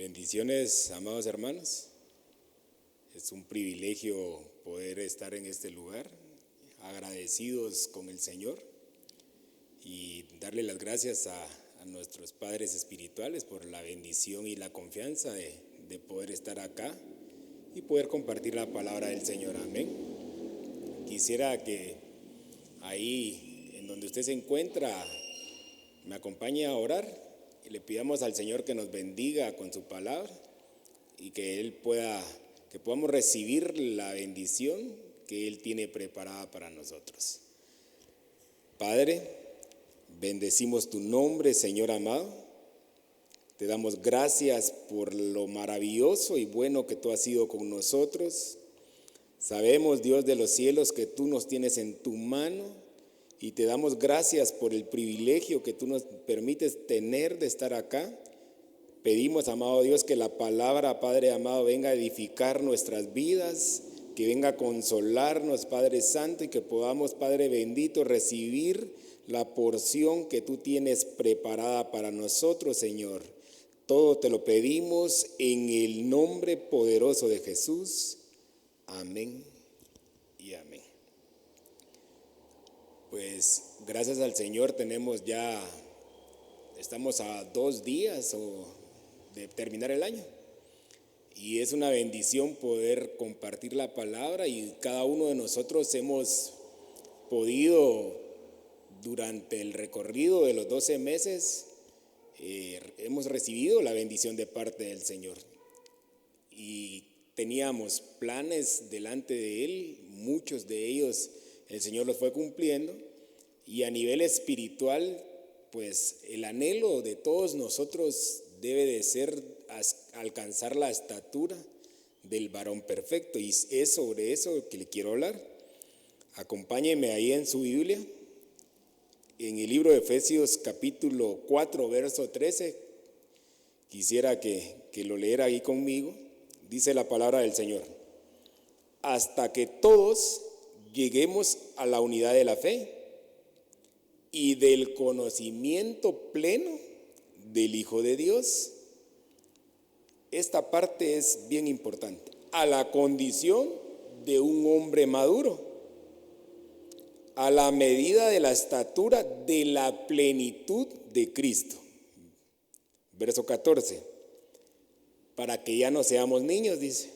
Bendiciones, amados hermanos. Es un privilegio poder estar en este lugar, agradecidos con el Señor y darle las gracias a nuestros padres espirituales por la bendición y la confianza de poder estar acá y poder compartir la palabra del Señor. Amén. Quisiera que ahí en donde usted se encuentra me acompañe a orar y le pidamos al Señor que nos bendiga con su palabra y que podamos recibir la bendición que Él tiene preparada para nosotros. Padre, bendecimos tu nombre, Señor amado. Te damos gracias por lo maravilloso y bueno que tú has sido con nosotros. Sabemos, Dios de los cielos, que tú nos tienes en tu mano. Y te damos gracias por el privilegio que tú nos permites tener de estar acá. Pedimos, amado Dios, que la palabra, Padre amado, venga a edificar nuestras vidas, que venga a consolarnos, Padre Santo, y que podamos, Padre bendito, recibir la porción que tú tienes preparada para nosotros, Señor. Todo te lo pedimos en el nombre poderoso de Jesús. Amén y amén. Pues gracias al Señor estamos a 2 días de terminar el año y es una bendición poder compartir la palabra y cada uno de nosotros hemos podido durante el recorrido de los 12 meses hemos recibido la bendición de parte del Señor y teníamos planes delante de Él, muchos de ellos el Señor los fue cumpliendo y a nivel espiritual, pues el anhelo de todos nosotros debe de ser alcanzar la estatura del varón perfecto y es sobre eso que le quiero hablar. Acompáñeme ahí en su Biblia, en el libro de Efesios capítulo 4, verso 13. Quisiera que lo leyera ahí conmigo. Dice la palabra del Señor: hasta que todos lleguemos a la unidad de la fe y del conocimiento pleno del Hijo de Dios. Esta parte es bien importante. A la condición de un hombre maduro, a la medida de la estatura de la plenitud de Cristo. Verso 14. Para que ya no seamos niños, dice,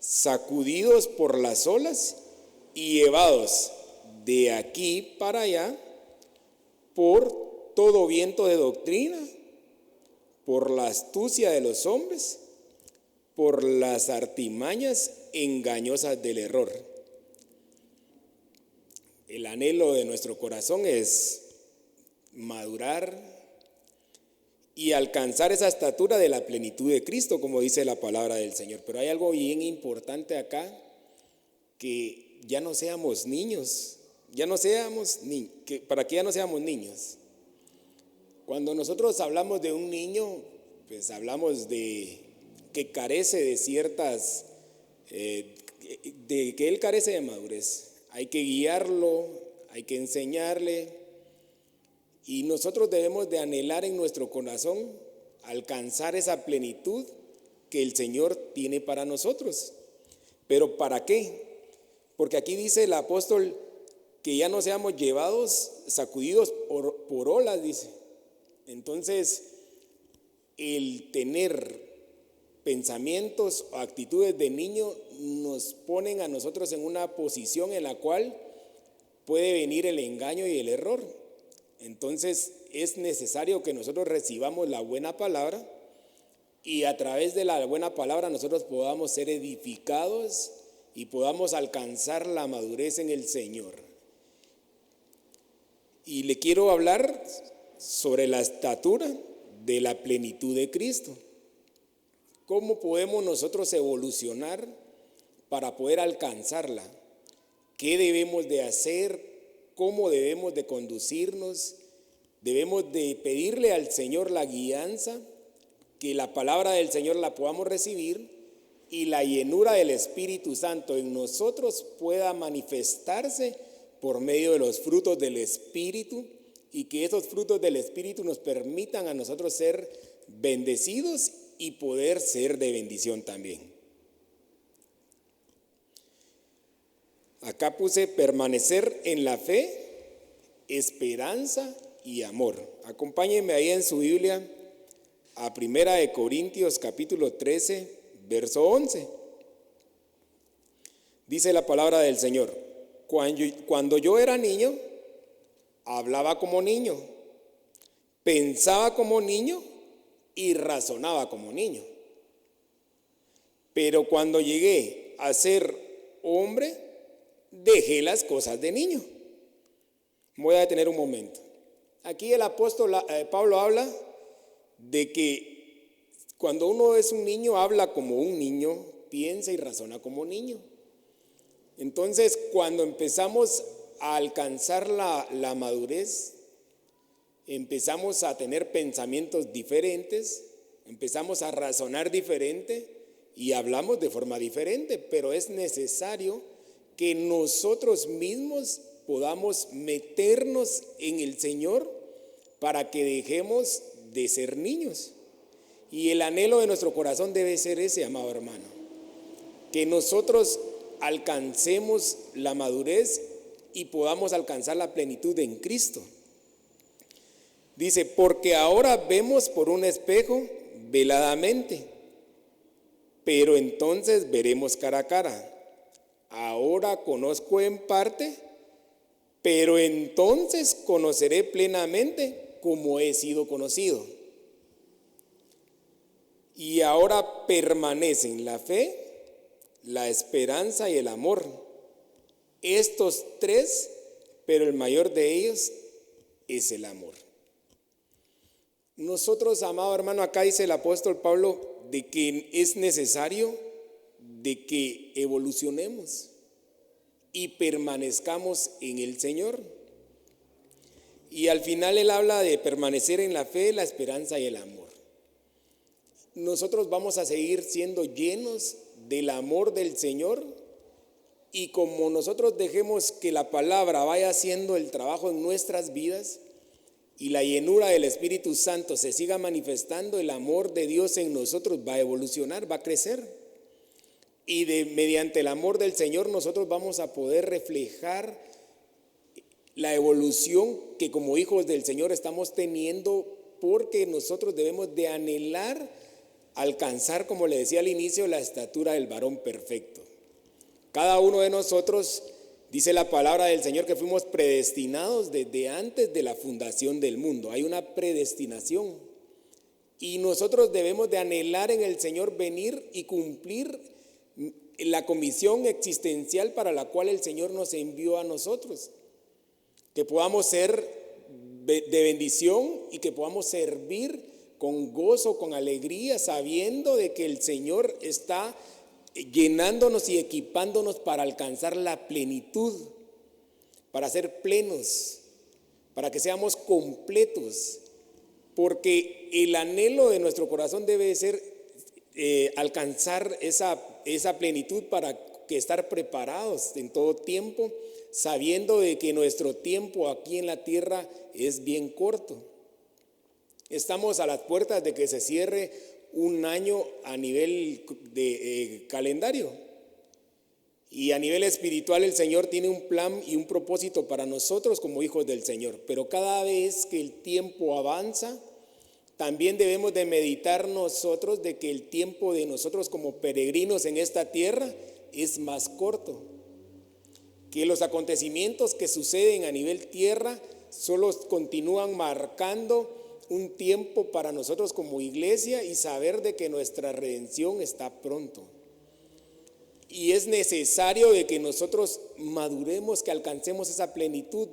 sacudidos por las olas y llevados de aquí para allá por todo viento de doctrina, por la astucia de los hombres, por las artimañas engañosas del error. El anhelo de nuestro corazón es madurar y alcanzar esa estatura de la plenitud de Cristo, como dice la palabra del Señor. Pero hay algo bien importante acá, que ya no seamos niños, para que ya no seamos niños. Cuando nosotros hablamos de un niño, pues hablamos de que carece de ciertas, de que él carece de madurez. Hay que guiarlo, hay que enseñarle, y nosotros debemos de anhelar en nuestro corazón alcanzar esa plenitud que el Señor tiene para nosotros. ¿Pero para qué? Porque aquí dice el apóstol que ya no seamos llevados, sacudidos por olas, dice. Entonces, el tener pensamientos o actitudes de niño nos ponen a nosotros en una posición en la cual puede venir el engaño y el error. Entonces, es necesario que nosotros recibamos la buena palabra y a través de la buena palabra nosotros podamos ser edificados y podamos alcanzar la madurez en el Señor. Y le quiero hablar sobre la estatura de la plenitud de Cristo. ¿Cómo podemos nosotros evolucionar para poder alcanzarla? ¿Qué debemos de hacer? ¿Cómo debemos de conducirnos? Debemos de pedirle al Señor la guianza, que la palabra del Señor la podamos recibir y la llenura del Espíritu Santo en nosotros pueda manifestarse por medio de los frutos del Espíritu y que esos frutos del Espíritu nos permitan a nosotros ser bendecidos y poder ser de bendición también. Acá puse permanecer en la fe, esperanza y amor. Acompáñenme ahí en su Biblia a 1 Corintios capítulo 13, verso 11. Dice la palabra del Señor: cuando yo era niño, hablaba como niño, pensaba como niño y razonaba como niño. Pero cuando llegué a ser hombre, dejé las cosas de niño. Voy a detener un momento. Aquí el apóstol Pablo habla de que cuando uno es un niño, habla como un niño, piensa y razona como niño. Entonces, cuando empezamos a alcanzar la madurez, empezamos a tener pensamientos diferentes, empezamos a razonar diferente y hablamos de forma diferente, pero es necesario que nosotros mismos podamos meternos en el Señor para que dejemos de ser niños. Y el anhelo de nuestro corazón debe ser ese, amado hermano, que nosotros alcancemos la madurez y podamos alcanzar la plenitud en Cristo. Dice, porque ahora vemos por un espejo veladamente, pero entonces veremos cara a cara. Ahora conozco en parte, pero entonces conoceré plenamente como he sido conocido. Y ahora permanecen la fe, la esperanza y el amor. Estos tres, pero el mayor de ellos es el amor. Nosotros, amado hermano, acá dice el apóstol Pablo de que es necesario de que evolucionemos y permanezcamos en el Señor. Y al final él habla de permanecer en la fe, la esperanza y el amor. Nosotros vamos a seguir siendo llenos del amor del Señor, y como nosotros dejemos que la palabra vaya haciendo el trabajo en nuestras vidas y la llenura del Espíritu Santo se siga manifestando, el amor de Dios en nosotros va a evolucionar, va a crecer. Y mediante el amor del Señor nosotros vamos a poder reflejar la evolución que como hijos del Señor estamos teniendo, porque nosotros debemos de anhelar alcanzar, como le decía al inicio, la estatura del varón perfecto. Cada uno de nosotros, dice la palabra del Señor, que fuimos predestinados desde antes de la fundación del mundo. Hay una predestinación y nosotros debemos de anhelar en el Señor venir y cumplir la comisión existencial para la cual el Señor nos envió a nosotros, que podamos ser de bendición y que podamos servir con gozo, con alegría, sabiendo de que el Señor está llenándonos y equipándonos para alcanzar la plenitud, para ser plenos, para que seamos completos, porque el anhelo de nuestro corazón debe ser alcanzar esa plenitud para que estar preparados en todo tiempo, sabiendo de que nuestro tiempo aquí en la tierra es bien corto. Estamos a las puertas de que se cierre un año a nivel de calendario, y a nivel espiritual el Señor tiene un plan y un propósito para nosotros como hijos del Señor, pero cada vez que el tiempo avanza, también debemos de meditar nosotros de que el tiempo de nosotros como peregrinos en esta tierra es más corto, que los acontecimientos que suceden a nivel tierra solo continúan marcando un tiempo para nosotros como iglesia y saber de que nuestra redención está pronto. Y es necesario de que nosotros maduremos, que alcancemos esa plenitud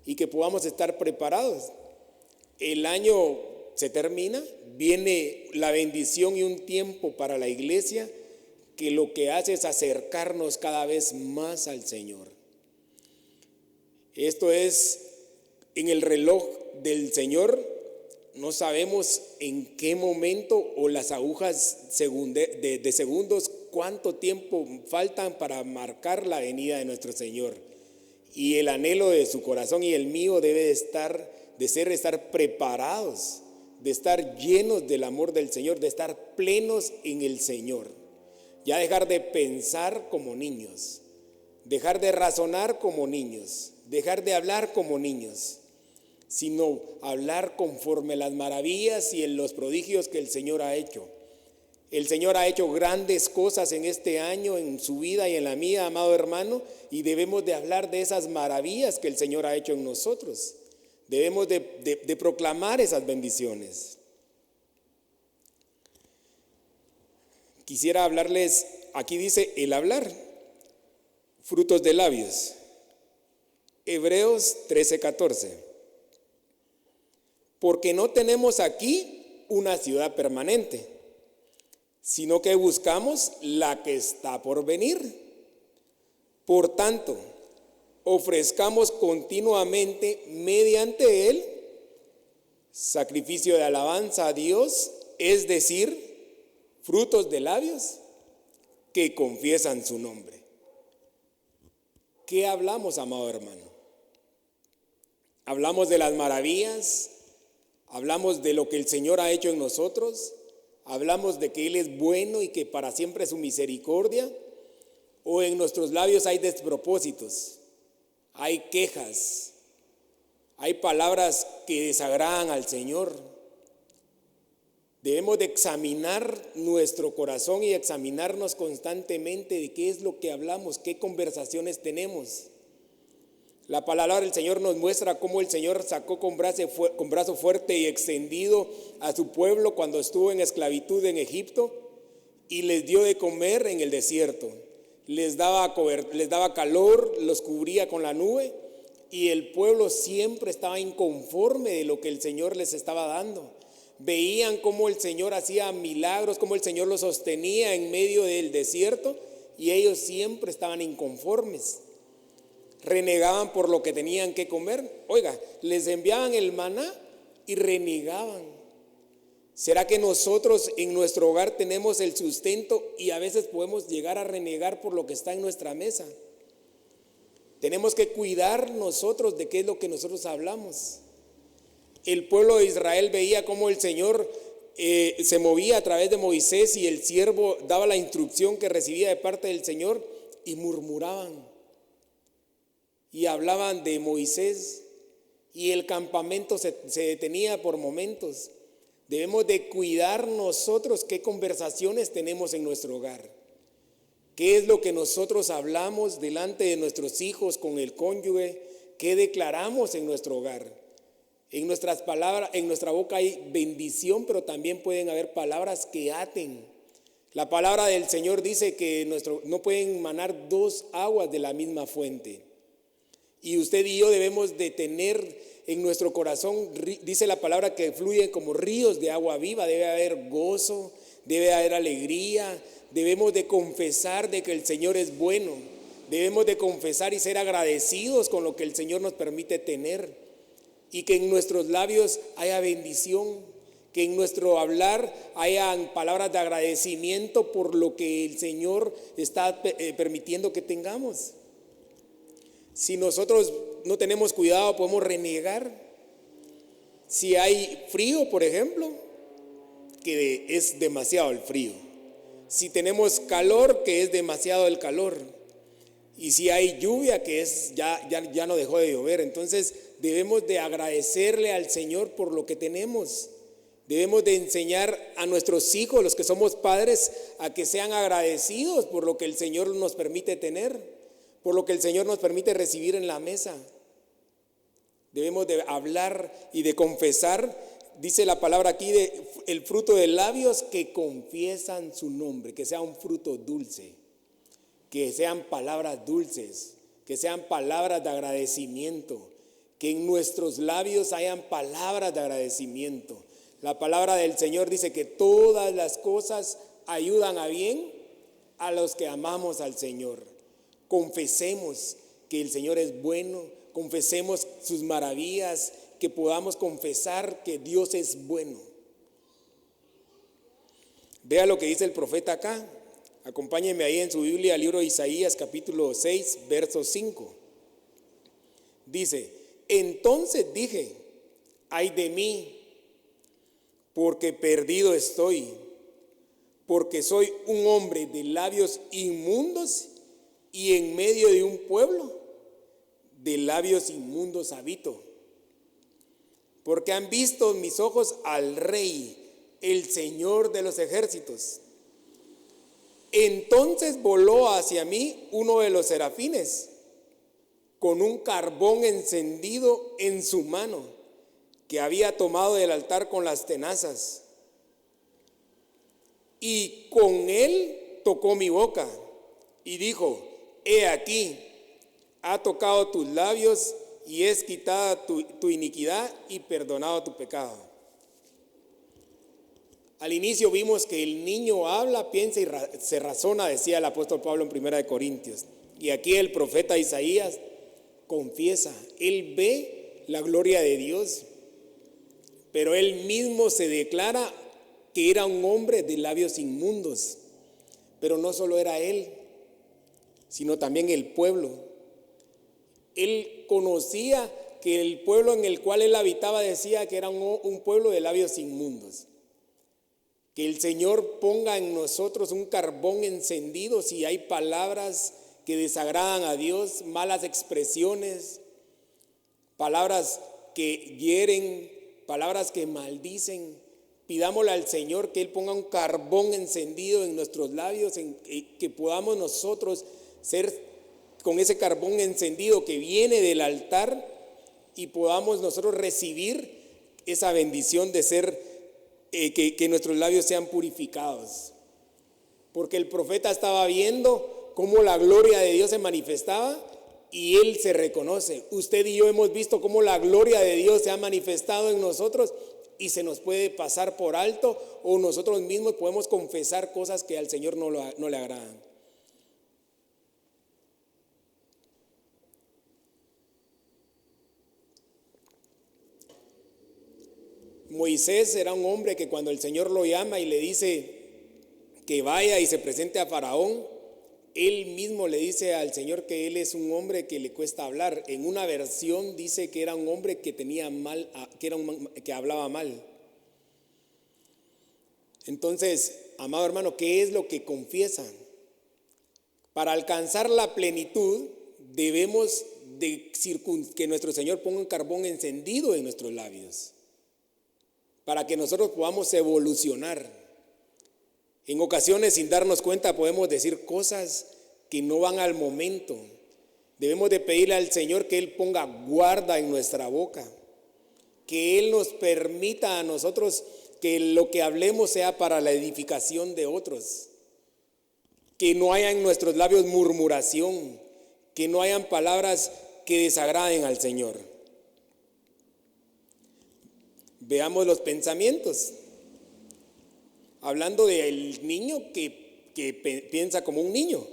y que podamos estar preparados. El año se termina, viene la bendición y un tiempo para la iglesia que lo que hace es acercarnos cada vez más al Señor. Esto es en el reloj del Señor. No sabemos en qué momento o las agujas de segundos, cuánto tiempo faltan para marcar la venida de nuestro Señor. Y el anhelo de su corazón y el mío debe estar de estar preparados, de estar llenos del amor del Señor, de estar plenos en el Señor. Ya dejar de pensar como niños, dejar de razonar como niños, dejar de hablar como niños, sino hablar conforme a las maravillas y en los prodigios que el Señor ha hecho. El Señor ha hecho grandes cosas en este año, en su vida y en la mía, amado hermano, y debemos de hablar de esas maravillas que el Señor ha hecho en nosotros. Debemos de proclamar esas bendiciones. Quisiera hablarles, aquí dice el hablar, frutos de labios. Hebreos 13:14. Porque no tenemos aquí una ciudad permanente, sino que buscamos la que está por venir. Por tanto, ofrezcamos continuamente mediante él sacrificio de alabanza a Dios, es decir, frutos de labios que confiesan su nombre. ¿Qué hablamos, amado hermano? Hablamos de las maravillas, hablamos de lo que el Señor ha hecho en nosotros, hablamos de que Él es bueno y que para siempre es su misericordia, o en nuestros labios hay despropósitos, hay quejas, hay palabras que desagradan al Señor. Debemos de examinar nuestro corazón y examinarnos constantemente de qué es lo que hablamos, qué conversaciones tenemos. La palabra del Señor nos muestra cómo el Señor sacó con brazo fuerte y extendido a su pueblo cuando estuvo en esclavitud en Egipto y les dio de comer en el desierto. Les daba calor, los cubría con la nube y el pueblo siempre estaba inconforme de lo que el Señor les estaba dando. Veían cómo el Señor hacía milagros, cómo el Señor los sostenía en medio del desierto y ellos siempre estaban inconformes. Renegaban por lo que tenían que comer. Oiga, les enviaban el maná y renegaban. ¿Será que nosotros en nuestro hogar tenemos el sustento y a veces podemos llegar a renegar por lo que está en nuestra mesa? Tenemos que cuidar nosotros de qué es lo que nosotros hablamos. El pueblo de Israel veía cómo el Señor se movía a través de Moisés y el siervo daba la instrucción que recibía de parte del Señor y murmuraban. Y hablaban de Moisés y el campamento se detenía por momentos. Debemos de cuidar nosotros qué conversaciones tenemos en nuestro hogar. ¿Qué es lo que nosotros hablamos delante de nuestros hijos, con el cónyuge? ¿Qué declaramos en nuestro hogar? En nuestras palabras, en nuestra boca hay bendición, pero también pueden haber palabras que aten. La palabra del Señor dice que no pueden manar dos aguas de la misma fuente. Y usted y yo debemos de tener en nuestro corazón, dice la palabra, que fluyen como ríos de agua viva. Debe haber gozo, debe haber alegría. Debemos de confesar de que el Señor es bueno. Debemos de confesar y ser agradecidos con lo que el Señor nos permite tener. Y que en nuestros labios haya bendición, que en nuestro hablar hayan palabras de agradecimiento por lo que el Señor está permitiendo que tengamos. Si nosotros no tenemos cuidado, podemos renegar. Si hay frío, por ejemplo, que es demasiado el frío. Si tenemos calor, que es demasiado el calor. Y si hay lluvia, que es ya no dejó de llover. Entonces debemos de agradecerle al Señor por lo que tenemos. Debemos de enseñar a nuestros hijos, los que somos padres, a que sean agradecidos por lo que el Señor nos permite tener, por lo que el Señor nos permite recibir en la mesa. Debemos de hablar y de confesar, dice la palabra aquí, de el fruto de labios que confiesan su nombre, que sea un fruto dulce, que sean palabras dulces, que sean palabras de agradecimiento, que en nuestros labios hayan palabras de agradecimiento. La palabra del Señor dice que todas las cosas ayudan a bien a los que amamos al Señor. Confesemos que el Señor es bueno, confesemos sus maravillas, que podamos confesar que Dios es bueno. Vea lo que dice el profeta acá. Acompáñenme ahí en su Biblia, al libro de Isaías, capítulo 6, verso 5. Dice: entonces dije, ay de mí, porque perdido estoy, porque soy un hombre de labios inmundos y en medio de un pueblo de labios inmundos habito. Porque han visto mis ojos al Rey, el Señor de los ejércitos. Entonces voló hacia mí uno de los serafines, con un carbón encendido en su mano, que había tomado del altar con las tenazas. Y con él tocó mi boca y dijo: he aquí, ha tocado tus labios y es quitada tu iniquidad y perdonado tu pecado. Al inicio vimos que el niño habla, piensa y se razona, decía el apóstol Pablo en 1 Corintios. Y aquí el profeta Isaías confiesa, él ve la gloria de Dios, pero él mismo se declara que era un hombre de labios inmundos. Pero no solo era él, sino también el pueblo. Él conocía que el pueblo en el cual él habitaba decía que era un pueblo de labios inmundos. Que el Señor ponga en nosotros un carbón encendido si hay palabras que desagradan a Dios, malas expresiones, palabras que hieren, palabras que maldicen. Pidámosle al Señor que Él ponga un carbón encendido en nuestros labios, que podamos nosotros ser con ese carbón encendido que viene del altar y podamos nosotros recibir esa bendición de ser, que nuestros labios sean purificados. Porque el profeta estaba viendo cómo la gloria de Dios se manifestaba y él se reconoce. Usted y yo hemos visto cómo la gloria de Dios se ha manifestado en nosotros y se nos puede pasar por alto, o nosotros mismos podemos confesar cosas que al Señor no le agradan. Moisés era un hombre que cuando el Señor lo llama y le dice que vaya y se presente a Faraón, él mismo le dice al Señor que él es un hombre que le cuesta hablar. En una versión dice que era un hombre que tenía mal, que hablaba mal. Entonces, amado hermano, ¿qué es lo que confiesan? Para alcanzar la plenitud debemos de que nuestro Señor ponga un carbón encendido en nuestros labios, para que nosotros podamos evolucionar. En ocasiones, sin darnos cuenta, podemos decir cosas que no van al momento. Debemos de pedirle al Señor que Él ponga guarda en nuestra boca, que Él nos permita a nosotros que lo que hablemos sea para la edificación de otros, que no haya en nuestros labios murmuración, que no hayan palabras que desagraden al Señor. Veamos los pensamientos. Hablando del niño que piensa como un niño.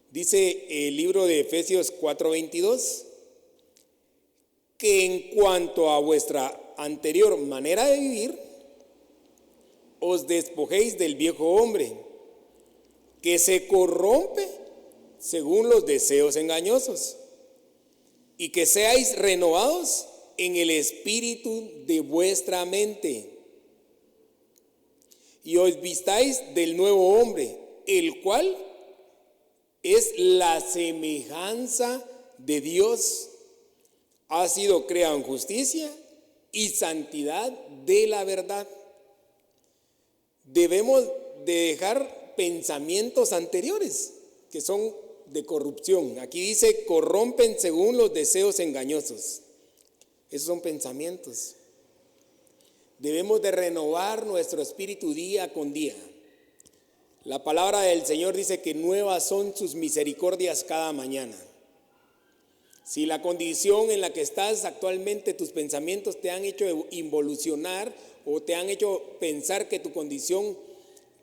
Dice el libro de Efesios 4:22, que en cuanto a vuestra anterior manera de vivir, os despojéis del viejo hombre, que se corrompe según los deseos engañosos, y que seáis renovados en el espíritu de vuestra mente, y os vistáis del nuevo hombre, el cual es la semejanza de Dios, ha sido creado en justicia y santidad de la verdad. Debemos de dejar pensamientos anteriores que son de corrupción. Aquí dice corrompen según los deseos engañosos. Esos son pensamientos. Debemos de renovar nuestro espíritu día con día. La palabra del Señor dice que nuevas son sus misericordias cada mañana. Si la condición en la que estás actualmente, tus pensamientos te han hecho involucionar o te han hecho pensar que tu condición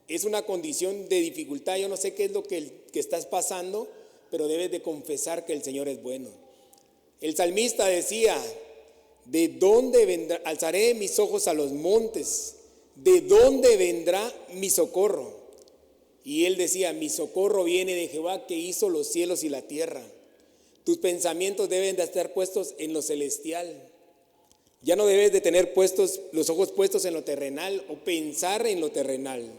es una condición de dificultad, yo no sé qué es lo que estás pasando, pero debes de confesar que el Señor es bueno. El salmista decía: ¿de dónde vendrá? Alzaré mis ojos a los montes, ¿de dónde vendrá mi socorro? Y él decía: mi socorro viene de Jehová, que hizo los cielos y la tierra. Tus pensamientos deben de estar puestos en lo celestial. Ya no debes de tener los ojos puestos en lo terrenal o pensar en lo terrenal.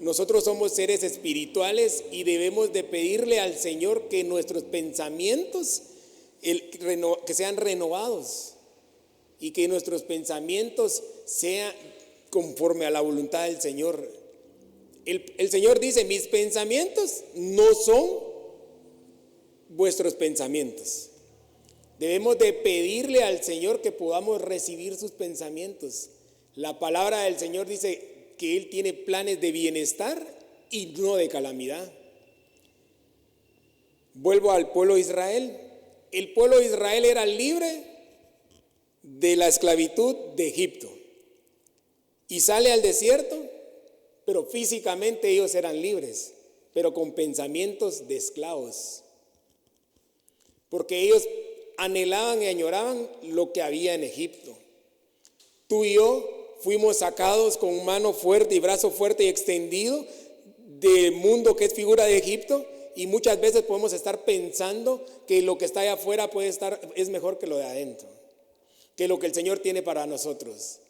Nosotros somos seres espirituales y debemos de pedirle al Señor que nuestros pensamientos que sean renovados y que nuestros pensamientos sean conforme a la voluntad del Señor. El Señor dice: mis pensamientos no son vuestros pensamientos. Debemos de pedirle al Señor que podamos recibir sus pensamientos. La palabra del Señor dice que Él tiene planes de bienestar y no de calamidad. Vuelvo al pueblo de Israel. El pueblo de Israel era libre de la esclavitud de Egipto y sale al desierto, pero físicamente ellos eran libres, pero con pensamientos de esclavos, porque ellos anhelaban y añoraban lo que había en Egipto. Tú y yo fuimos sacados con mano fuerte y brazo fuerte y extendido del mundo que es figura de Egipto, y muchas veces podemos estar pensando que lo que está allá afuera es mejor que lo de adentro, que lo que el Señor tiene para nosotros.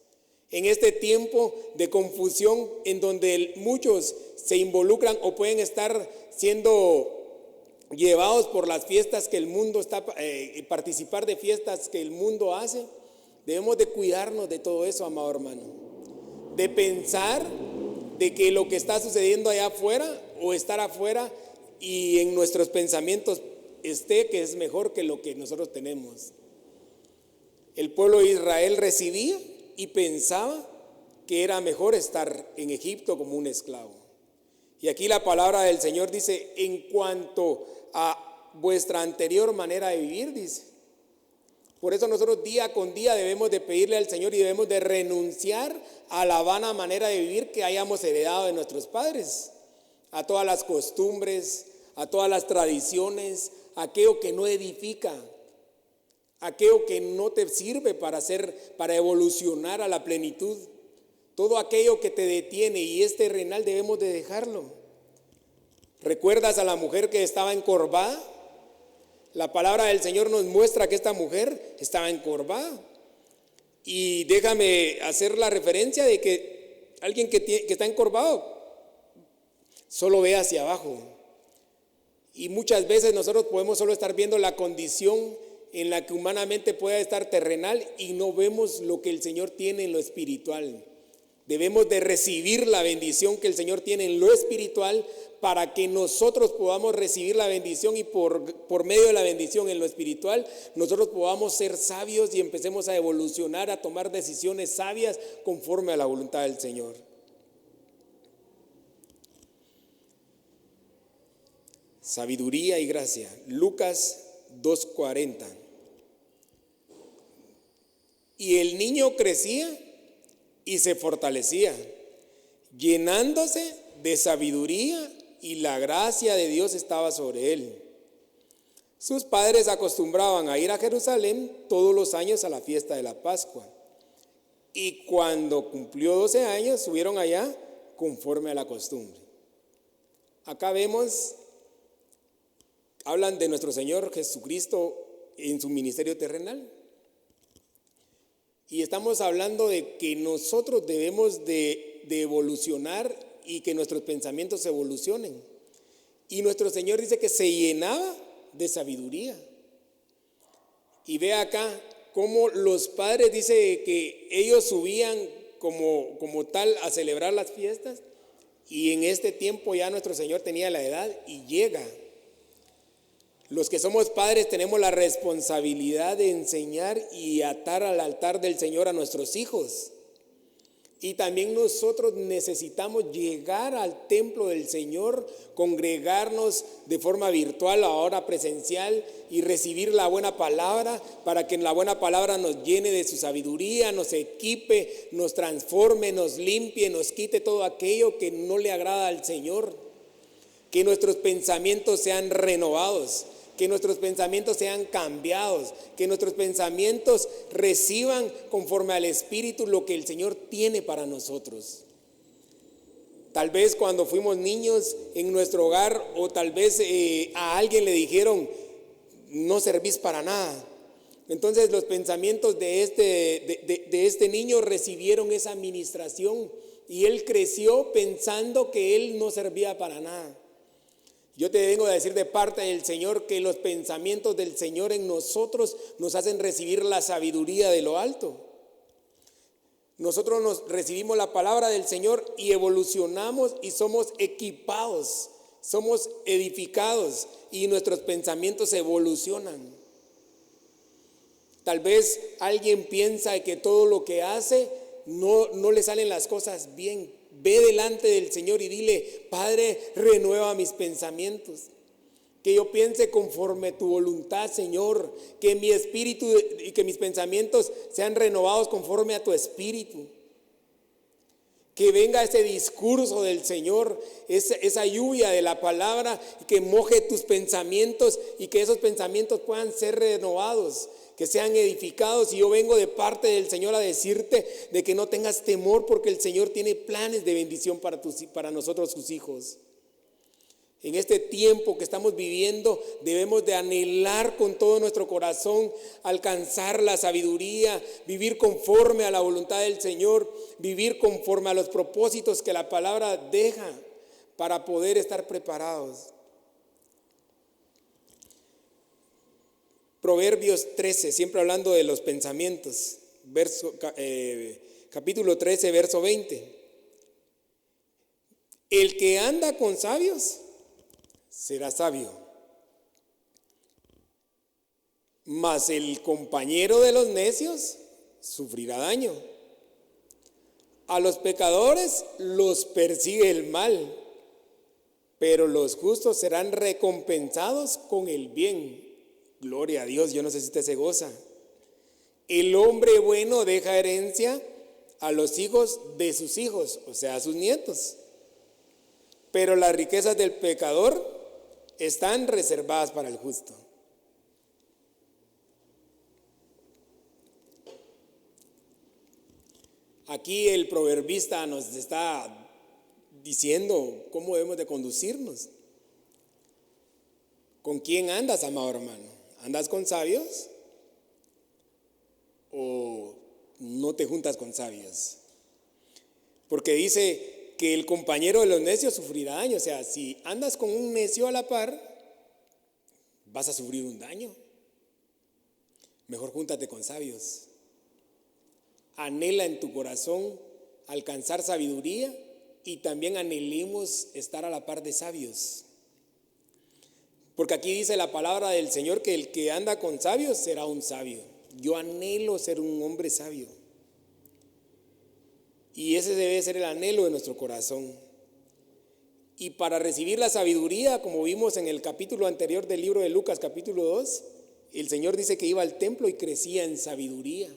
En este tiempo de confusión en donde muchos se involucran o pueden estar siendo llevados por las fiestas que el mundo está, participar de fiestas que el mundo hace, debemos de cuidarnos de todo eso, amado hermano, de pensar de que lo que está sucediendo allá afuera o estar afuera y en nuestros pensamientos que es mejor que lo que nosotros tenemos. El pueblo de Israel recibía y pensaba que era mejor estar en Egipto como un esclavo. Y aquí la palabra del Señor dice: en cuanto a vuestra anterior manera de vivir, dice. Por eso nosotros día con día debemos de pedirle al Señor y debemos de renunciar a la vana manera de vivir que hayamos heredado de nuestros padres, a todas las costumbres, a todas las tradiciones, aquello que no edifica, aquello que no te sirve para evolucionar a la plenitud. Todo aquello que te detiene y es terrenal debemos de dejarlo. ¿Recuerdas a la mujer que estaba encorvada? La palabra del Señor nos muestra que esta mujer estaba encorvada. Y déjame hacer la referencia de que alguien que está encorvado solo ve hacia abajo. Y muchas veces nosotros podemos solo estar viendo la condición en la que humanamente puede estar terrenal y no vemos lo que el Señor tiene en lo espiritual. Debemos de recibir la bendición que el Señor tiene en lo espiritual para que nosotros podamos recibir la bendición y por medio de la bendición en lo espiritual nosotros podamos ser sabios y empecemos a evolucionar, a tomar decisiones sabias conforme a la voluntad del Señor. Sabiduría y gracia. Lucas 2:40. Y el niño crecía y se fortalecía, llenándose de sabiduría, y la gracia de Dios estaba sobre él. Sus padres acostumbraban a ir a Jerusalén todos los años a la fiesta de la Pascua. Y cuando cumplió 12 años, subieron allá conforme a la costumbre. Acá vemos, hablan de nuestro Señor Jesucristo en su ministerio terrenal. Y estamos hablando de que nosotros debemos de evolucionar y que nuestros pensamientos evolucionen. Y nuestro Señor dice que se llenaba de sabiduría. Y ve acá cómo los padres, dice que ellos subían como tal a celebrar las fiestas. Y en este tiempo ya nuestro Señor tenía la edad y llega. Los que somos padres tenemos la responsabilidad de enseñar y atar al altar del Señor a nuestros hijos. Y también nosotros necesitamos llegar al templo del Señor, congregarnos de forma virtual, ahora presencial, y recibir la buena palabra para que en la buena palabra nos llene de su sabiduría, nos equipe, nos transforme, nos limpie, nos quite todo aquello que no le agrada al Señor. Que nuestros pensamientos sean renovados, que nuestros pensamientos sean cambiados, que nuestros pensamientos reciban conforme al Espíritu lo que el Señor tiene para nosotros. Tal vez cuando fuimos niños en nuestro hogar, o tal vez a alguien le dijeron: no servís para nada, Entonces los pensamientos de este niño recibieron esa administración y él creció pensando que él no servía para nada. Yo te vengo a decir de parte del Señor que los pensamientos del Señor en nosotros nos hacen recibir la sabiduría de lo alto. Nosotros nos recibimos la palabra del Señor y evolucionamos y somos equipados, somos edificados y nuestros pensamientos evolucionan. Tal vez alguien piensa que todo lo que hace no le salen las cosas bien. Ve delante del Señor y dile: Padre, renueva mis pensamientos. Que yo piense conforme a tu voluntad, Señor. Que mi espíritu y que mis pensamientos sean renovados conforme a tu espíritu. Que venga ese discurso del Señor, esa lluvia de la palabra, que moje tus pensamientos y que esos pensamientos puedan ser renovados, que sean edificados. Y yo vengo de parte del Señor a decirte de que no tengas temor, porque el Señor tiene planes de bendición para nosotros, sus hijos. En este tiempo que estamos viviendo debemos de anhelar con todo nuestro corazón alcanzar la sabiduría, vivir conforme a la voluntad del Señor, vivir conforme a los propósitos que la palabra deja para poder estar preparados. Proverbios 13, siempre hablando de los pensamientos, capítulo 13, verso 20. El que anda con sabios será sabio, mas el compañero de los necios sufrirá daño. A los pecadores los persigue el mal, pero los justos serán recompensados con el bien. Gloria a Dios. Yo no sé si usted se goza. El hombre bueno deja herencia a los hijos de sus hijos, o sea, a sus nietos, pero las riquezas del pecador están reservadas para el justo. Aquí el proverbista nos está diciendo cómo debemos de conducirnos. ¿Con quién andas, amado hermano? ¿Andas con sabios o no te juntas con sabios? Porque dice que el compañero de los necios sufrirá daño. O sea, si andas con un necio a la par, vas a sufrir un daño. Mejor júntate con sabios. Anhela en tu corazón alcanzar sabiduría y también anhelemos estar a la par de sabios. Porque aquí dice la palabra del Señor que el que anda con sabios será un sabio. Yo anhelo ser un hombre sabio. Y ese debe ser el anhelo de nuestro corazón. Y para recibir la sabiduría, como vimos en el capítulo anterior del libro de Lucas, capítulo 2, el Señor dice que iba al templo y crecía en sabiduría.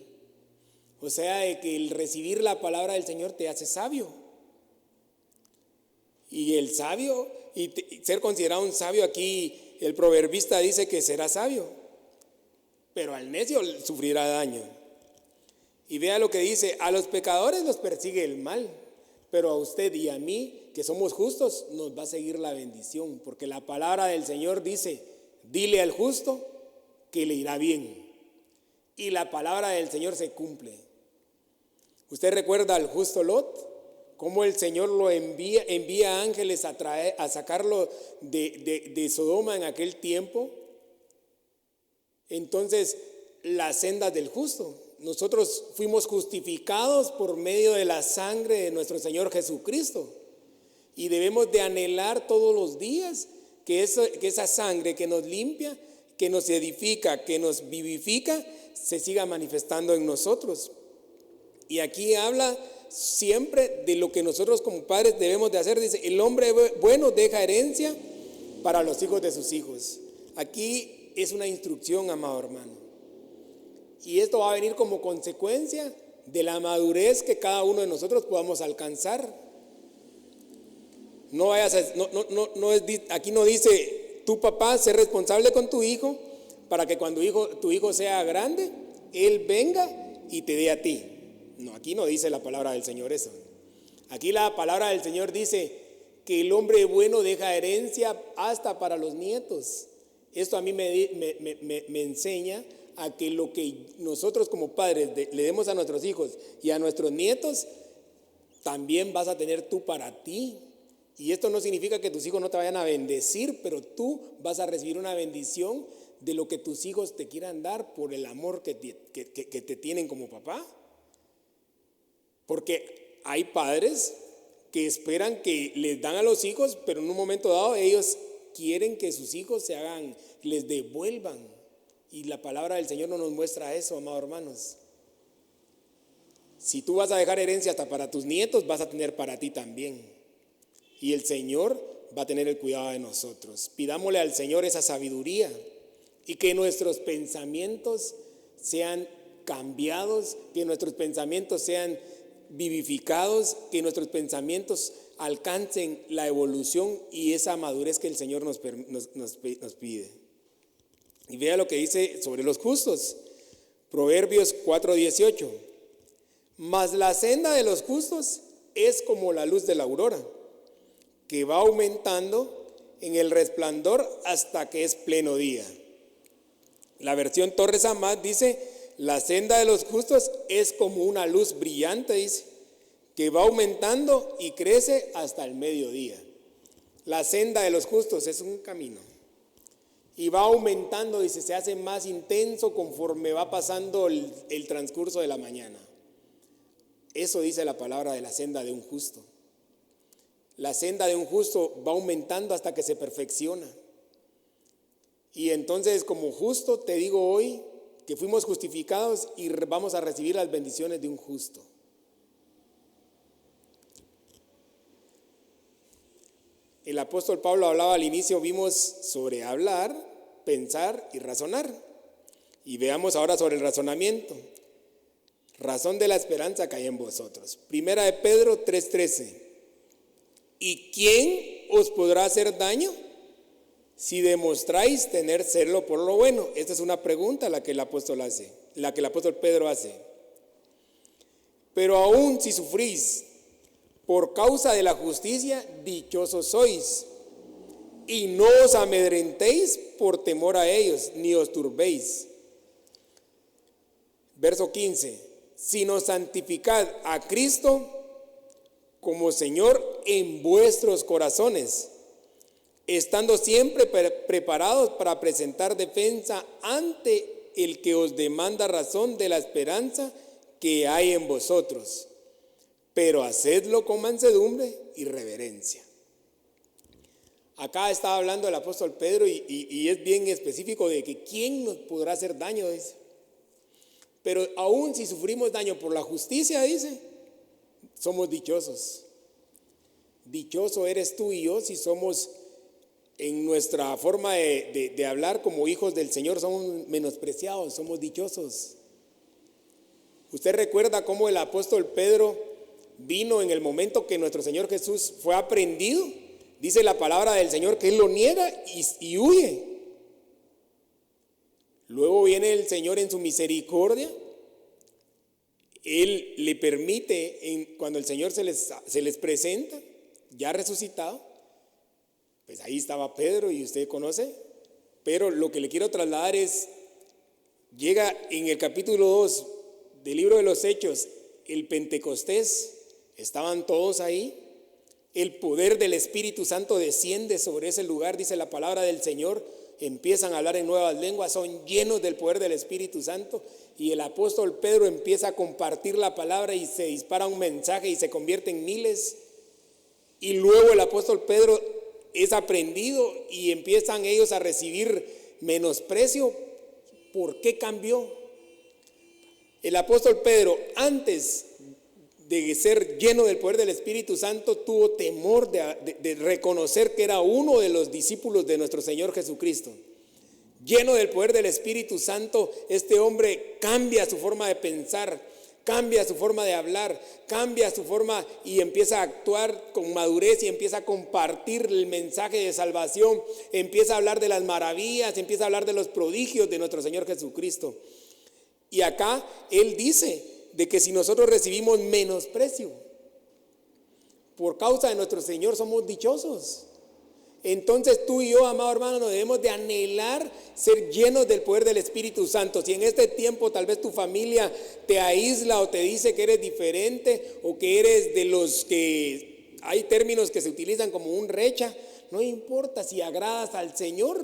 O sea, que el recibir la palabra del Señor te hace sabio. Y el sabio, y ser considerado un sabio, aquí el proverbista dice que será sabio, pero al necio sufrirá daño. Y vea lo que dice: a los pecadores los persigue el mal, pero a usted y a mí, que somos justos, nos va a seguir la bendición, porque la palabra del Señor dice: dile al justo que le irá bien. Y la palabra del Señor se cumple. ¿Usted recuerda al justo Lot? Cómo el Señor lo envía ángeles a sacarlo de Sodoma en aquel tiempo. Entonces, las sendas del justo. Nosotros fuimos justificados por medio de la sangre de nuestro Señor Jesucristo. Y debemos de anhelar todos los días que esa sangre que nos limpia, que nos edifica, que nos vivifica, se siga manifestando en nosotros. Y aquí habla siempre de lo que nosotros como padres debemos de hacer. Dice: el hombre bueno deja herencia para los hijos de sus hijos. Aquí es una instrucción, amado hermano. Y esto va a venir como consecuencia de la madurez que cada uno de nosotros podamos alcanzar. No vayas aquí no dice: tu papá, sé responsable con tu hijo para que cuando tu hijo sea grande, él venga y te dé a ti. No, aquí no dice la palabra del Señor eso. Aquí la palabra del Señor dice que el hombre bueno deja herencia hasta para los nietos. Esto a mí me enseña a que lo que nosotros como padres le demos a nuestros hijos y a nuestros nietos, también vas a tener tú para ti. Y esto no significa que tus hijos no te vayan a bendecir, pero tú vas a recibir una bendición de lo que tus hijos te quieran dar por el amor que te tienen como papá. Porque hay padres que esperan que les dan a los hijos, pero en un momento dado ellos quieren que sus hijos les devuelvan. Y la palabra del Señor no nos muestra eso, amados hermanos. Si tú vas a dejar herencia hasta para tus nietos, vas a tener para ti también. Y el Señor va a tener el cuidado de nosotros. Pidámosle al Señor esa sabiduría y que nuestros pensamientos sean cambiados, que nuestros pensamientos sean vivificados, que nuestros pensamientos alcancen la evolución y esa madurez que el Señor nos pide. Y vea lo que dice sobre los justos. Proverbios 4:18. Mas la senda de los justos es como la luz de la aurora, que va aumentando en el resplandor hasta que es pleno día. La versión Torres Amat dice: la senda de los justos es como una luz brillante, dice, que va aumentando y crece hasta el mediodía. La senda de los justos es un camino y va aumentando, dice, se hace más intenso conforme va pasando el transcurso de la mañana. Eso dice la palabra de la senda de un justo. La senda de un justo va aumentando hasta que se perfecciona. Y entonces, como justo, te digo hoy que fuimos justificados y vamos a recibir las bendiciones de un justo. El apóstol Pablo hablaba al inicio, vimos sobre hablar, pensar y razonar. Y veamos ahora sobre el razonamiento. Razón de la esperanza que hay en vosotros. Primera de Pedro 3:13. ¿Y quién os podrá hacer daño si demostráis tener celo por lo bueno? Esta es una pregunta la que el apóstol Pedro hace. Pero aún si sufrís por causa de la justicia, dichosos sois. Y no os amedrentéis por temor a ellos, ni os turbéis. Verso 15. Sino santificad a Cristo como Señor en vuestros corazones, estando siempre preparados para presentar defensa ante el que os demanda razón de la esperanza que hay en vosotros, pero hacedlo con mansedumbre y reverencia. Acá está hablando el apóstol Pedro y es bien específico de que quién nos podrá hacer daño, dice. Pero aún si sufrimos daño por la justicia, dice, somos dichosos. Dichoso eres tú y yo si somos, en nuestra forma de hablar como hijos del Señor, somos menospreciados, somos dichosos. Usted recuerda cómo el apóstol Pedro vino en el momento que nuestro Señor Jesús fue aprehendido. Dice la palabra del Señor que él lo niega y huye. Luego viene el Señor en su misericordia. Él le permite, cuando el Señor se les presenta, ya resucitado, pues ahí estaba Pedro y usted conoce. Pero lo que le quiero trasladar es, llega en el capítulo 2 del libro de los Hechos, el Pentecostés, estaban todos ahí. El poder del Espíritu Santo desciende sobre ese lugar, dice la palabra del Señor. Empiezan a hablar en nuevas lenguas, son llenos del poder del Espíritu Santo, y el apóstol Pedro empieza a compartir la palabra y se dispara un mensaje y se convierte en miles. Y luego el apóstol Pedro es aprehendido y empiezan ellos a recibir menosprecio. ¿Por qué cambió? El apóstol Pedro, antes de ser lleno del poder del Espíritu Santo, tuvo temor de reconocer que era uno de los discípulos de nuestro Señor Jesucristo. Lleno del poder del Espíritu Santo, este hombre cambia su forma de pensar, cambia su forma de hablar, cambia su forma y empieza a actuar con madurez y empieza a compartir el mensaje de salvación, empieza a hablar de las maravillas, empieza a hablar de los prodigios de nuestro Señor Jesucristo. Y acá él dice de que si nosotros recibimos menosprecio por causa de nuestro Señor, somos dichosos. Entonces tú y yo, amado hermano, nos debemos de anhelar ser llenos del poder del Espíritu Santo. Si en este tiempo tal vez tu familia te aísla o te dice que eres diferente o que eres de los que hay términos que se utilizan como un recha, no importa si agradas al Señor.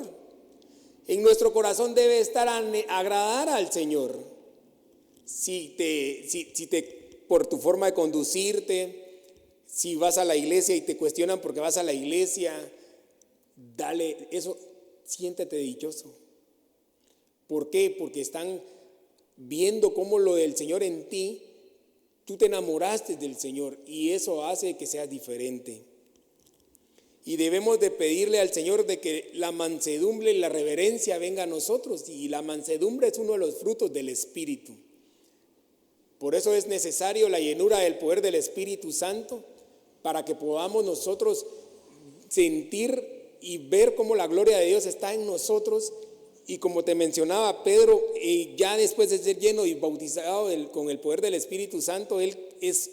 En nuestro corazón debe estar agradar al Señor. Si por tu forma de conducirte, si vas a la iglesia y te cuestionan porque vas a la iglesia, dale eso, siéntete dichoso. ¿Por qué? Porque están viendo cómo lo del Señor en ti, tú te enamoraste del Señor y eso hace que seas diferente. Y debemos de pedirle al Señor de que la mansedumbre y la reverencia venga a nosotros, y la mansedumbre es uno de los frutos del Espíritu. Por eso es necesario la llenura del poder del Espíritu Santo, para que podamos nosotros sentir y ver cómo la gloria de Dios está en nosotros. Y como te mencionaba, Pedro, ya después de ser lleno y bautizado con el poder del Espíritu Santo, él es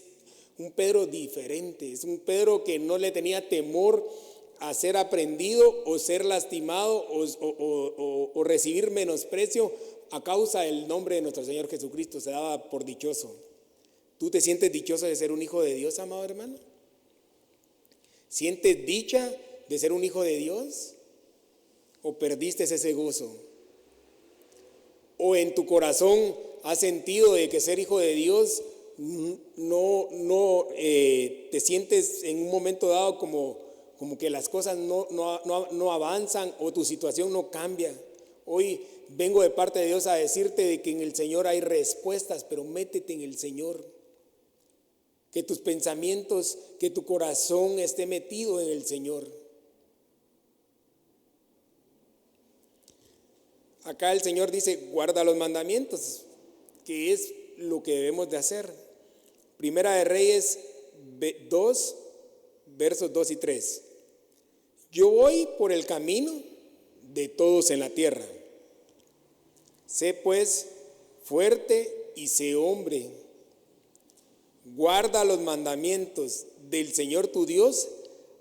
un Pedro diferente, es un Pedro que no le tenía temor a ser aprendido o ser lastimado o recibir menosprecio a causa del nombre de nuestro Señor Jesucristo. Se daba por dichoso. ¿Tú te sientes dichoso de ser un hijo de Dios, amado hermano? ¿Sientes dicha de ser un hijo de Dios? ¿O perdiste ese gozo? ¿O en tu corazón has sentido de que ser hijo de Dios no te sientes en un momento dado como que las cosas no avanzan o tu situación no cambia? Hoy vengo de parte de Dios a decirte de que en el Señor hay respuestas, pero métete en el Señor. Que tus pensamientos, que tu corazón esté metido en el Señor. Acá el Señor dice, guarda los mandamientos, que es lo que debemos de hacer. Primera de Reyes 2, versos 2 y 3. Yo voy por el camino de todos en la tierra. Sé pues fuerte y sé hombre. Guarda los mandamientos del Señor tu Dios,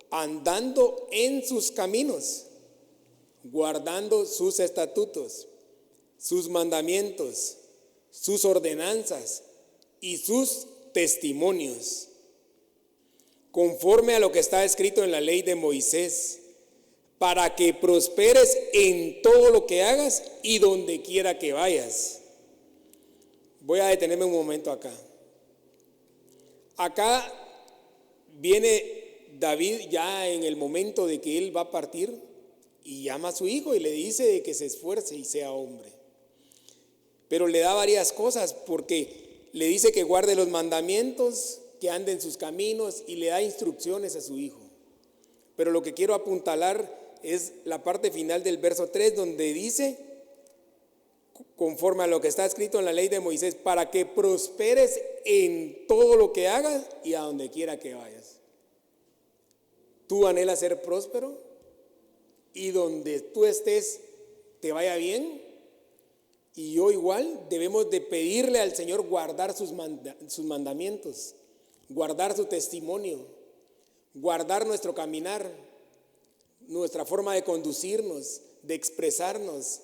andando en sus caminos, guardando sus estatutos, sus mandamientos, sus ordenanzas y sus testimonios, conforme a lo que está escrito en la ley de Moisés, para que prosperes en todo lo que hagas y donde quiera que vayas. Voy a detenerme un momento acá. Acá viene David ya en el momento de que él va a partir y llama a su hijo y le dice de que se esfuerce y sea hombre. Pero le da varias cosas, porque le dice que guarde los mandamientos, que ande en sus caminos, y le da instrucciones a su hijo. Pero lo que quiero apuntalar es la parte final del verso 3, donde dice, conforme a lo que está escrito en la ley de Moisés, para que prosperes en todo lo que hagas y a donde quiera que vayas. ¿Tú anhelas ser próspero? Y donde tú estés te vaya bien. Y yo igual debemos de pedirle al Señor guardar sus mandamientos, guardar su testimonio, guardar nuestro caminar, nuestra forma de conducirnos, de expresarnos.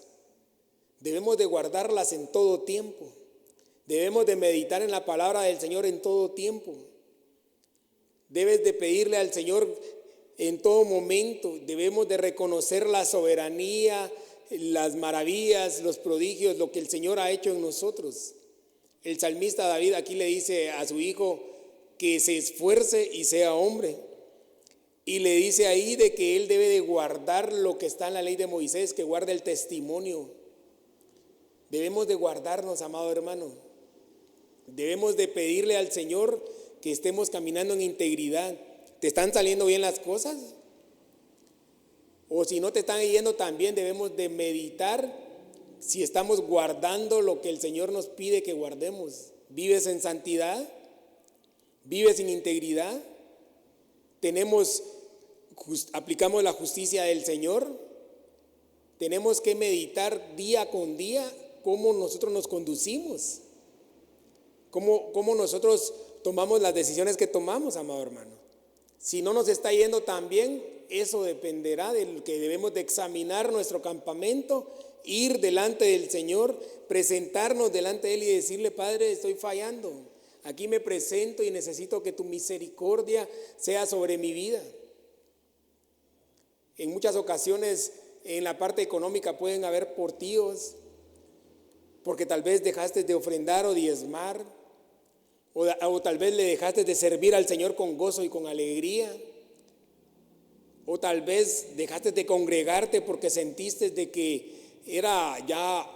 Debemos de guardarlas en todo tiempo. Debemos de meditar en la palabra del Señor en todo tiempo. Debes de pedirle al Señor en todo momento. Debemos de reconocer la soberanía, las maravillas, los prodigios, lo que el Señor ha hecho en nosotros. El salmista David aquí le dice a su hijo que se esfuerce y sea hombre. Y le dice ahí de que él debe de guardar lo que está en la ley de Moisés, que guarde el testimonio. Debemos de guardarnos, amado hermano. Debemos de pedirle al Señor que estemos caminando en integridad. ¿Te están saliendo bien las cosas? O si no te están yendo tan bien, debemos de meditar si estamos guardando lo que el Señor nos pide que guardemos. ¿Vives en santidad? ¿Vives en integridad? ¿Aplicamos la justicia del Señor? Tenemos que meditar día con día cómo nosotros nos conducimos, cómo nosotros tomamos las decisiones que tomamos, amado hermano. Si no nos está yendo tan bien, eso dependerá del que debemos de examinar nuestro campamento, ir delante del Señor, presentarnos delante de Él y decirle: Padre, estoy fallando, aquí me presento y necesito que tu misericordia sea sobre mi vida. En muchas ocasiones en la parte económica pueden haber portillos, porque tal vez dejaste de ofrendar o diezmar, o tal vez le dejaste de servir al Señor con gozo y con alegría, o tal vez dejaste de congregarte porque sentiste de que era ya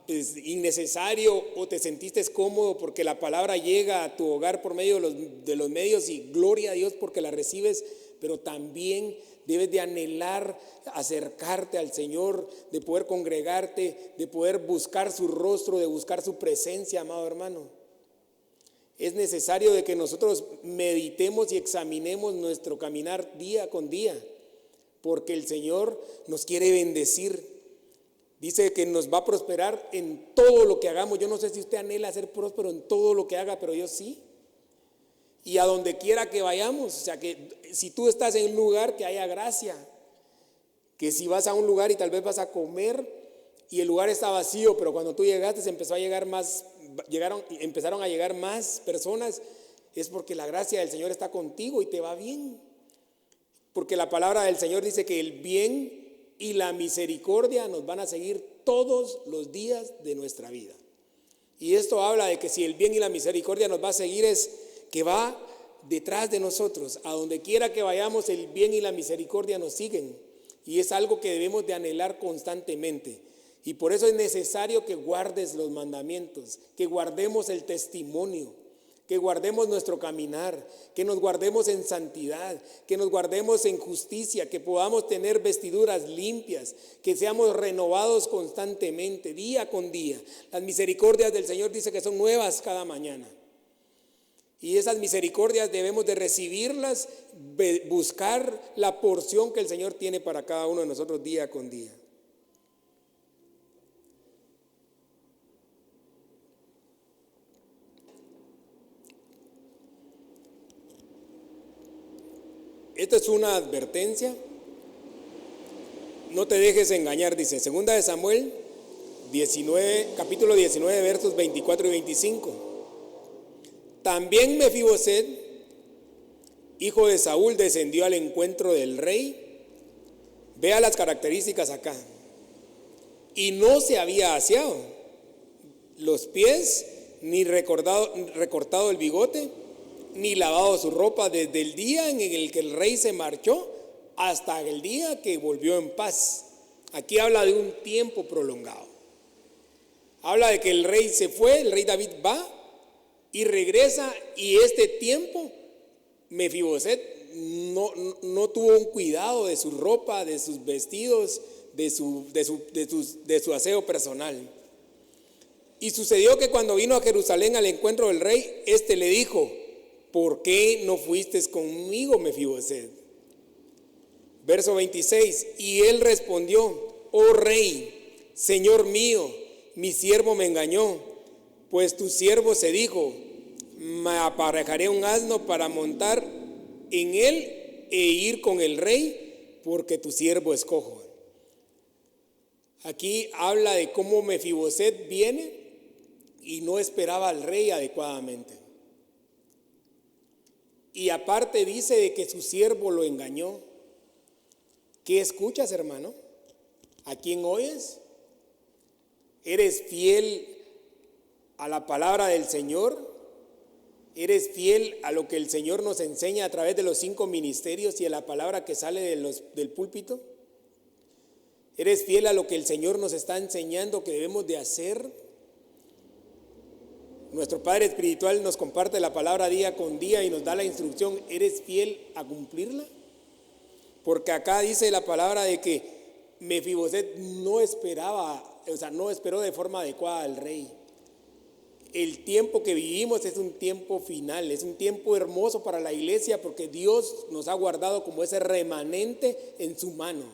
innecesario, o te sentiste cómodo porque la palabra llega a tu hogar por medio de los medios, y gloria a Dios porque la recibes, pero también debes de anhelar acercarte al Señor, de poder congregarte, de poder buscar su rostro, de buscar su presencia, amado hermano. Es necesario de que nosotros meditemos y examinemos nuestro caminar día con día, porque el Señor nos quiere bendecir. Dice que nos va a prosperar en todo lo que hagamos. Yo no sé si usted anhela ser próspero en todo lo que haga, pero yo sí. Y a donde quiera que vayamos, o sea, que si tú estás en un lugar, que haya gracia. Que si vas a un lugar y tal vez vas a comer y el lugar está vacío, pero cuando tú llegaste empezaron a llegar más personas, es porque la gracia del Señor está contigo y te va bien. Porque la palabra del Señor dice que el bien y la misericordia nos van a seguir todos los días de nuestra vida. Y esto habla de que si el bien y la misericordia nos va a seguir, es que va detrás de nosotros. A donde quiera que vayamos, el bien y la misericordia nos siguen. Y es algo que debemos de anhelar constantemente. Y por eso es necesario que guardes los mandamientos, que guardemos el testimonio, que guardemos nuestro caminar, que nos guardemos en santidad, que nos guardemos en justicia, que podamos tener vestiduras limpias, que seamos renovados constantemente, día con día. Las misericordias del Señor dice que son nuevas cada mañana. Y esas misericordias debemos de recibirlas, buscar la porción que el Señor tiene para cada uno de nosotros día con día. Esta es una advertencia. No te dejes engañar, dice 2 de Samuel 19, capítulo 19, versos 24 y 25. También Mefiboset, hijo de Saúl, descendió al encuentro del rey. Vea las características acá. Y no se había aseado los pies, ni recortado el bigote, ni lavado su ropa desde el día en el que el rey se marchó hasta el día que volvió en paz. Aquí habla de un tiempo prolongado. Habla de que el rey se fue, el rey David va y regresa, y este tiempo Mefiboset no tuvo un cuidado de su ropa, de sus vestidos, de su aseo personal. Y sucedió que cuando vino a Jerusalén al encuentro del rey, este le dijo: ¿por qué no fuiste conmigo, Mefiboset? Verso 26, y él respondió: oh rey, señor mío, mi siervo me engañó, pues tu siervo se dijo: me aparejaré un asno para montar en él e ir con el rey, porque tu siervo es cojo. Aquí habla de cómo Mefiboset viene y no esperaba al rey adecuadamente. Y aparte dice de que su siervo lo engañó. ¿Qué escuchas, hermano? ¿A quién oyes? ¿Eres fiel a la palabra del Señor? ¿Eres fiel a lo que el Señor nos enseña a través de los 5 ministerios y a la palabra que sale del púlpito? ¿Eres fiel a lo que el Señor nos está enseñando que debemos de hacer? Nuestro Padre Espiritual nos comparte la palabra día con día y nos da la instrucción. ¿Eres fiel a cumplirla? Porque acá dice la palabra de que Mefiboset no esperó de forma adecuada al rey. El tiempo que vivimos es un tiempo final, es un tiempo hermoso para la iglesia, porque Dios nos ha guardado como ese remanente en su mano.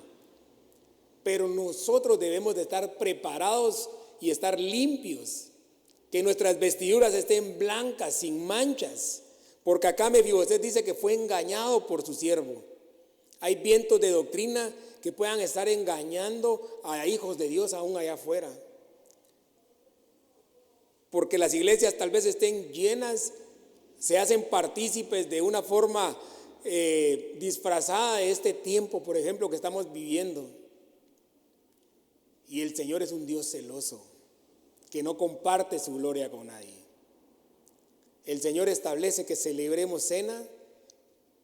Pero nosotros debemos de estar preparados y estar limpios, que nuestras vestiduras estén blancas, sin manchas, porque acá Mefiboset dice que fue engañado por su siervo. Hay vientos de doctrina que puedan estar engañando a hijos de Dios aún allá afuera. Porque las iglesias tal vez estén llenas, se hacen partícipes de una forma disfrazada de este tiempo, por ejemplo, que estamos viviendo. Y el Señor es un Dios celoso, que no comparte su gloria con nadie. El Señor establece que celebremos cena,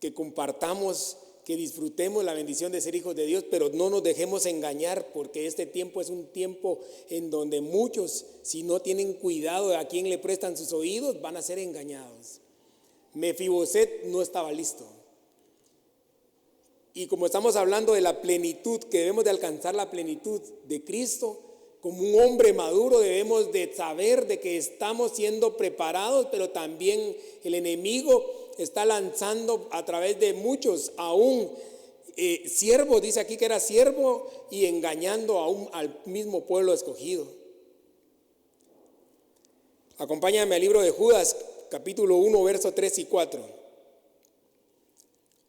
que compartamos, que disfrutemos la bendición de ser hijos de Dios, pero no nos dejemos engañar, porque este tiempo es un tiempo en donde muchos, si no tienen cuidado de a quién le prestan sus oídos, van a ser engañados. Mefiboset no estaba listo. Y como estamos hablando de la plenitud, que debemos de alcanzar la plenitud de Cristo, como un hombre maduro debemos de saber de que estamos siendo preparados, pero también el enemigo está lanzando a través de muchos, aún siervos, dice aquí que era siervo, y engañando aún al mismo pueblo escogido. Acompáñame al libro de Judas, capítulo 1, versos 3 y 4.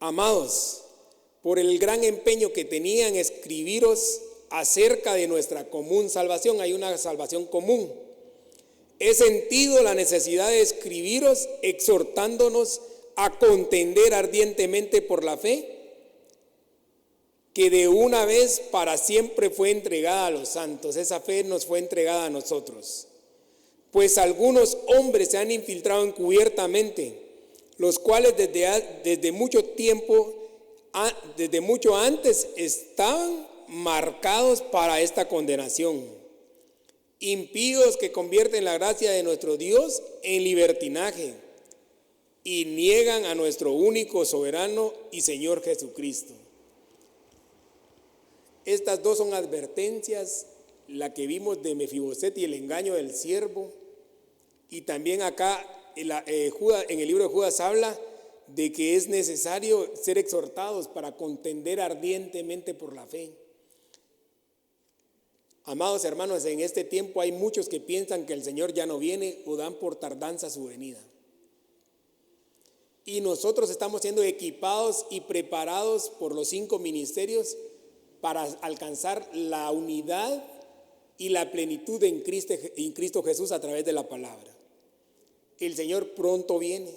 Amados, por el gran empeño que tenía en escribiros acerca de nuestra común salvación, hay una salvación común. He sentido la necesidad de escribiros exhortándonos a contender ardientemente por la fe que de una vez para siempre fue entregada a los santos. Esa fe nos fue entregada a nosotros. Pues algunos hombres se han infiltrado encubiertamente, los cuales desde mucho tiempo, desde mucho antes estaban marcados para esta condenación, impíos que convierten la gracia de nuestro Dios en libertinaje y niegan a nuestro único soberano y Señor Jesucristo. Estas dos son advertencias, la que vimos de Mefiboset y el engaño del siervo, y también acá en el libro de Judas habla de que es necesario ser exhortados para contender ardientemente por la fe. Amados hermanos, en este tiempo hay muchos que piensan que el Señor ya no viene o dan por tardanza su venida. Y nosotros estamos siendo equipados y preparados por los 5 ministerios para alcanzar la unidad y la plenitud en Cristo Jesús a través de la palabra. El Señor pronto viene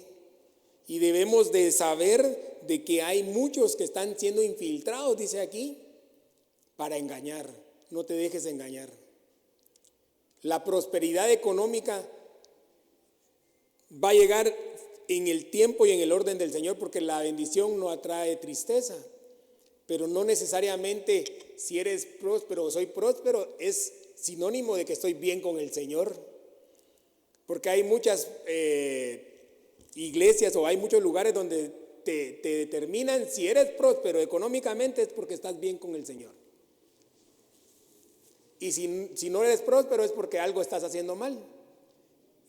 y debemos de saber de que hay muchos que están siendo infiltrados, dice aquí, para engañar. No te dejes engañar. La prosperidad económica va a llegar en el tiempo y en el orden del Señor, porque la bendición no atrae tristeza. Pero no necesariamente si eres próspero o soy próspero es sinónimo de que estoy bien con el Señor. Porque hay muchas iglesias o hay muchos lugares donde te determinan si eres próspero económicamente es porque estás bien con el Señor. Y si no eres próspero es porque algo estás haciendo mal.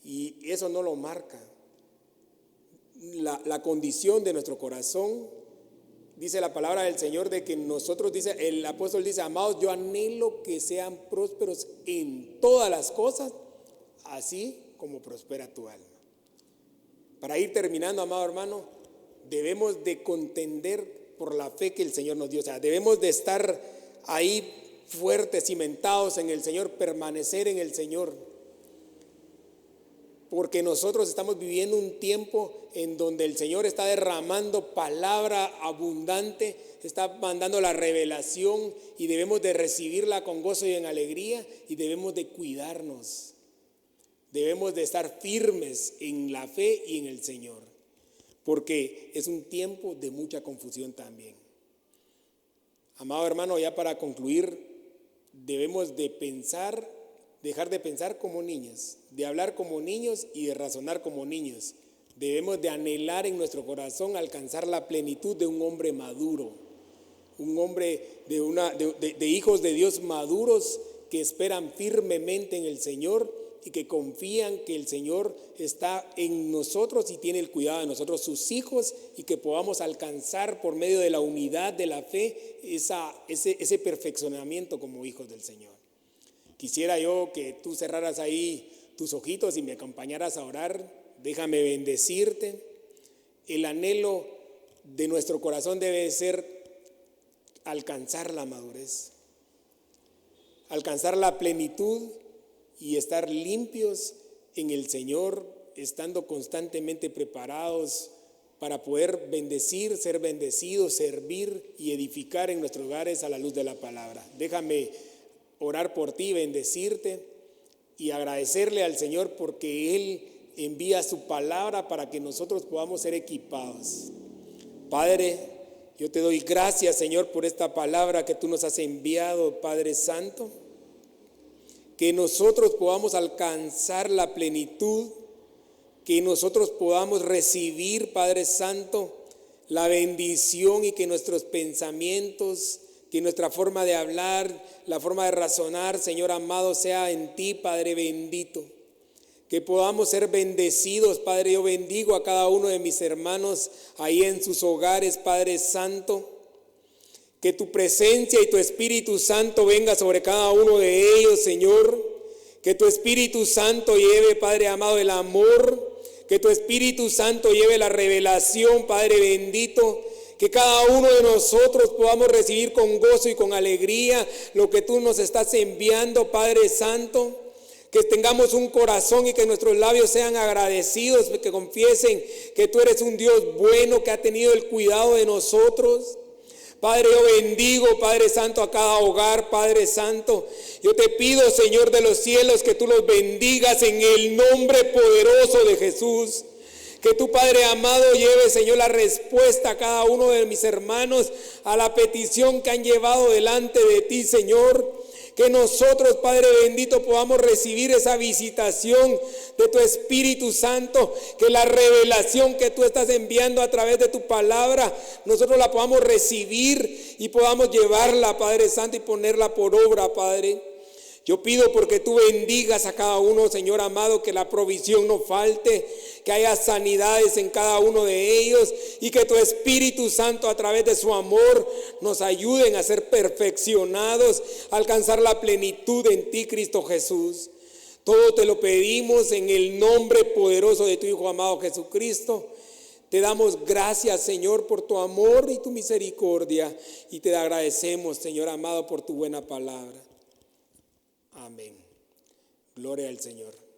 Y eso no lo marca. La condición de nuestro corazón, dice la palabra del Señor, de que nosotros, dice el apóstol, dice: amados, yo anhelo que sean prósperos en todas las cosas, así como prospera tu alma. Para ir terminando, amado hermano, debemos de contender por la fe que el Señor nos dio. O sea, debemos de estar ahí fuertes, cimentados en el Señor, permanecer en el Señor. Porque nosotros estamos viviendo un tiempo en donde el Señor está derramando palabra abundante, está mandando la revelación y debemos de recibirla con gozo y en alegría y debemos de cuidarnos. Debemos de estar firmes en la fe y en el Señor, porque es un tiempo de mucha confusión también. Amado hermano, ya para concluir, debemos de dejar de pensar como niños, de hablar como niños y de razonar como niños. Debemos de anhelar en nuestro corazón alcanzar la plenitud de un hombre maduro, un hombre de hijos de Dios maduros que esperan firmemente en el Señor y que confían que el Señor está en nosotros y tiene el cuidado de nosotros, sus hijos, y que podamos alcanzar por medio de la unidad de la fe ese perfeccionamiento como hijos del Señor. Quisiera yo que tú cerraras ahí tus ojitos y me acompañaras a orar. Déjame bendecirte. El anhelo de nuestro corazón debe ser alcanzar la madurez, alcanzar la plenitud y estar limpios en el Señor, estando constantemente preparados para poder bendecir, ser bendecidos, servir y edificar en nuestros hogares a la luz de la palabra. Déjame orar por ti, bendecirte y agradecerle al Señor porque Él envía su palabra para que nosotros podamos ser equipados. Padre, yo te doy gracias, Señor, por esta palabra que tú nos has enviado, Padre Santo, que nosotros podamos alcanzar la plenitud, que nosotros podamos recibir, Padre Santo, la bendición y que nuestros pensamientos, que nuestra forma de hablar, la forma de razonar, Señor amado, sea en ti, Padre bendito. Que podamos ser bendecidos, Padre. Yo bendigo a cada uno de mis hermanos ahí en sus hogares, Padre Santo. Que tu presencia y tu Espíritu Santo venga sobre cada uno de ellos, Señor. Que tu Espíritu Santo lleve, Padre amado, el amor. Que tu Espíritu Santo lleve la revelación, Padre bendito. Que cada uno de nosotros podamos recibir con gozo y con alegría lo que tú nos estás enviando, Padre Santo. Que tengamos un corazón y que nuestros labios sean agradecidos, que confiesen que tú eres un Dios bueno, que ha tenido el cuidado de nosotros. Padre, yo bendigo, Padre Santo, a cada hogar, Padre Santo. Yo te pido, Señor de los cielos, que tú los bendigas en el nombre poderoso de Jesús. Que tu Padre amado lleve, Señor, la respuesta a cada uno de mis hermanos a la petición que han llevado delante de ti, Señor. Que nosotros, Padre bendito, podamos recibir esa visitación de tu Espíritu Santo, que la revelación que tú estás enviando a través de tu palabra, nosotros la podamos recibir y podamos llevarla, Padre Santo, y ponerla por obra, Padre. Yo pido porque tú bendigas a cada uno, Señor amado, que la provisión no falte, que haya sanidades en cada uno de ellos y que tu Espíritu Santo a través de su amor nos ayuden a ser perfeccionados, a alcanzar la plenitud en ti, Cristo Jesús. Todo te lo pedimos en el nombre poderoso de tu Hijo amado Jesucristo. Te damos gracias, Señor, por tu amor y tu misericordia y te agradecemos, Señor amado, por tu buena palabra. Amén. Gloria al Señor.